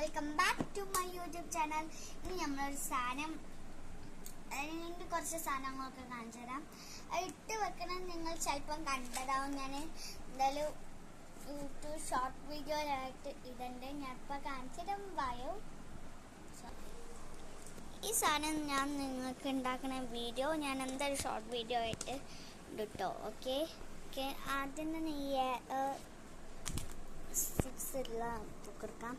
Welcome back to my YouTube channel. ഇനി നമ്മളൊരു സാധനം കുറച്ച് സാധനങ്ങളൊക്കെ കാണിച്ചു തരാം. അത് ഇട്ട് വെക്കണം. നിങ്ങൾ ചിലപ്പം കണ്ടതാവും. ഞാൻ എന്തായാലും യൂട്യൂബ് ഷോർട്ട് വീഡിയോയിലായിട്ട് ഇതുണ്ട്. ഞാൻ ഇപ്പം കാണിച്ചിട്ടും വായോ. ഈ സാധനം ഞാൻ നിങ്ങൾക്ക് ഉണ്ടാക്കുന്ന വീഡിയോ ഞാൻ എന്തായാലും ഷോർട്ട് വീഡിയോ ആയിട്ട് ഇട്ടോ. ഓക്കെ ഓക്കെ ആദ്യം തന്നെ ഈ 6 ബുക്ക് എടുക്കാം.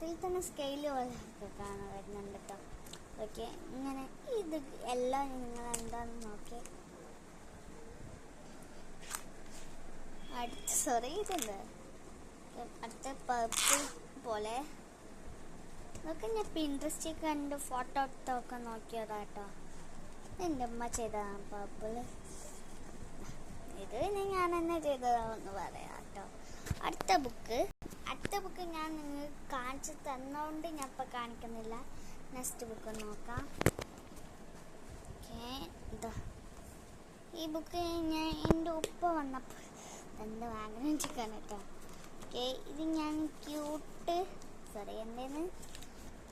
ഇതിൽ തന്നെ സ്കെയിൽ പോലെ കാണാൻ വരുന്നുണ്ട് കേട്ടോ. ഓക്കെ ഇങ്ങനെ ഇത് എല്ലാം നിങ്ങൾ എന്താണെന്ന് നോക്കി ഇതുണ്ട്. അടുത്ത പർപ്പിൾ പോലെ ഇതൊക്കെ ഞാൻ പിൻട്രസ്റ്റിൽ കണ്ട് ഫോട്ടോ എടുത്തൊക്കെ നോക്കിയതാ കേട്ടോ. എൻ്റെ അമ്മ ചെയ്തതാണ് പർപ്പിൾ. ഇത് ഞാൻ തന്നെ ചെയ്തതാണെന്ന് പറയാം കേട്ടോ. അടുത്ത ബുക്ക് ഞാൻ നിങ്ങൾക്ക് കാണിച്ച് തന്നതുകൊണ്ട് ഞാൻ ഇപ്പം കാണിക്കുന്നില്ല. നെക്സ്റ്റ് ബുക്ക് നോക്കാം. ഓക്കെ ഇതാ ഈ ബുക്ക് ഞാൻ എൻ്റെ ഉപ്പ വന്നപ്പോൾ എന്ത് വാങ്ങാൻ കേട്ടോ. ഓക്കെ ഇത് ഞാൻ എന്തേന്ന്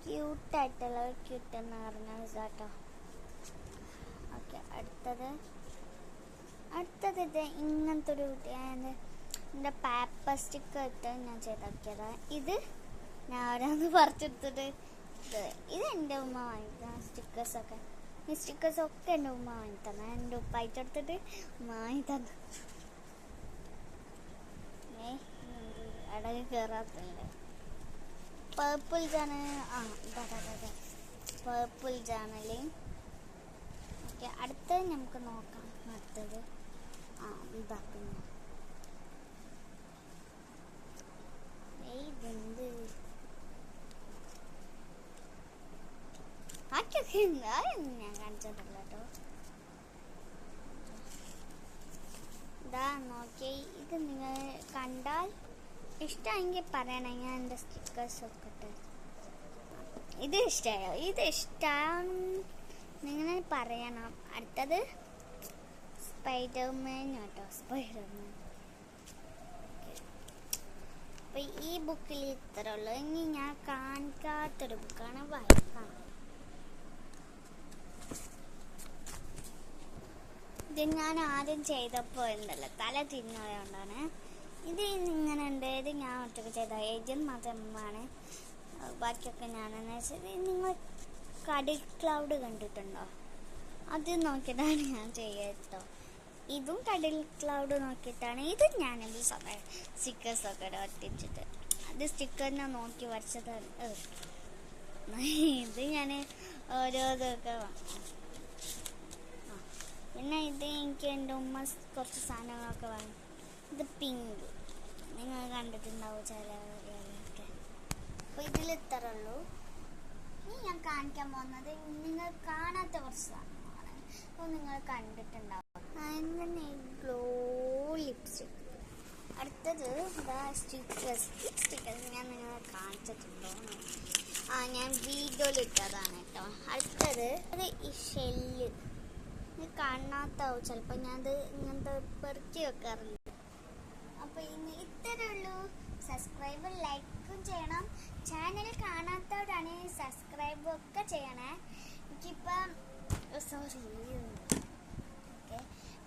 ക്യൂട്ടായിട്ടുള്ള ക്യൂട്ടെന്ന് പറഞ്ഞ ഇതാട്ടോ. ഓക്കെ അടുത്തത് ഇത് ഇങ്ങനത്തെ ഒരു എൻ്റെ പേപ്പർ സ്റ്റിക്കർ ഇട്ട് ഞാൻ ചെയ്താക്കിയതാണ്. ഇത് ഞാൻ ഓരോന്ന് പറിച്ചെടുത്തിട്ട് ഇത് എൻ്റെ ഉമ്മ വാങ്ങിത്തന്ന സ്റ്റിക്കേഴ്സൊക്കെ. ഈ സ്റ്റിക്കേഴ്സൊക്കെ എൻ്റെ ഉമ്മ വാങ്ങിത്തന്ന. എൻ്റെ ഉപ്പ അയച്ചെടുത്തിട്ട് ഉമ്മ വാങ്ങിത്തന്നു. അടങ്ങി കയറാത്തില്ല. Purple journal. Purple journal. Okay അടുത്തത് നമുക്ക് നോക്കാം. അടുത്തത് ഇതാക്കുന്നു. ഇതെന്ത് ഞാൻ കാണിച്ചതല്ല കേട്ടോ. ഇതാ നോക്കി. ഇത് നിങ്ങൾ കണ്ടാൽ ഇഷ്ടമെങ്കിൽ പറയണം. ഞാൻ എൻ്റെ സ്റ്റിക്കേഴ്സ് ഒക്കെ ഇട്ട്. ഇത് ഇഷ്ടമായോ? ഇത് ഇഷ്ടമാണ് നിങ്ങൾ പറയണം. അടുത്തത് സ്പൈഡർമാൻ കേട്ടോ. സ്പൈഡർമാൻ. അപ്പം ഈ ബുക്കിൽ ഇത്ര ഉള്ളൂ. ഇനി ഞാൻ കാണിക്കാത്തൊരു ബുക്കാണ്. വായിക്കാം. ഇത് ഞാൻ ആദ്യം ചെയ്തപ്പോൾ ഉണ്ടല്ലോ തല തിരിഞ്ഞതുകൊണ്ടാണ്. ഇത് ഇങ്ങനെ ഉണ്ട്. ഇത് ഞാൻ ഒറ്റയ്ക്ക് ചെയ്ത ഏജന്റ് മാത്രമാണ്. ബാക്കിയൊക്കെ ഞാനെന്ന് വെച്ചാൽ നിങ്ങൾ കടൽ ക്ലൗഡ് കണ്ടിട്ടുണ്ടോ? അത് നോക്കിയിട്ടാണ് ഞാൻ കേട്ടോ. ഇതും കടൽ ക്ലൗഡ് നോക്കിയിട്ടാണ്. ഇത് ഞാനത് സ്റ്റിക്കേഴ്സൊക്കെ ഒട്ടിച്ചിട്ട് അത് സ്റ്റിക്കറിനെ നോക്കി വരച്ചതാണ്. ഇത് ഞാൻ ഓരോ ഇതൊക്കെ പിന്നെ ഇത് എനിക്ക് എൻ്റെ ഉമ്മ കുറച്ച് സാധനങ്ങളൊക്കെ വാങ്ങി. ഇത് പിങ്ക് നിങ്ങൾ കണ്ടിട്ടുണ്ടാവും ചിലവരൊക്കെ. അപ്പോൾ ഇതിൽ ഇത്ര ഉള്ളൂ. ഇനി ഞാൻ കാണിക്കാൻ പോകുന്നത് നിങ്ങൾ കാണാത്ത കുറച്ച് സാധനങ്ങളാണ്. അപ്പോൾ നിങ്ങൾ കണ്ടിട്ടുണ്ടാവും. അങ്ങനെ ഗ്ലോ ലിപ്സ്റ്റിക്. അടുത്തത് സ്റ്റിക്കേഴ്സ് ഞാൻ നിങ്ങളെ കാണിച്ചിട്ടുണ്ടോ? ഞാൻ വീഡിയോയിലിട്ടതാണ് കേട്ടോ. അടുത്തത് ഈ ഷെല്ല് കാണാത്താവും ചിലപ്പോൾ. ഞാനത് ഇങ്ങനത്തെ പെറുക്കി വെക്കാറുണ്ട്. അപ്പോൾ ഇനി ഇത്രയേ ഉള്ളൂ. സബ്സ്ക്രൈബ് ലൈക്കും ചെയ്യണം. ചാനൽ കാണാത്തവരാണെങ്കിൽ സബ്സ്ക്രൈബ് ഒക്കെ ചെയ്യണേ. എനിക്കിപ്പം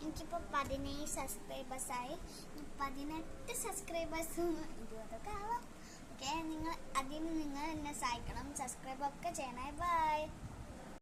എനിക്കിപ്പോൾ 17 സബ്സ്ക്രൈബേഴ്സായി. 18 സബ്സ്ക്രൈബേഴ്സും 20 ആവാം. ഓക്കെ നിങ്ങൾ അതിന് നിങ്ങൾ എന്നെ സഹായിക്കണം. സബ്സ്ക്രൈബ് ഒക്കെ ചെയ്യണേ. ബൈ.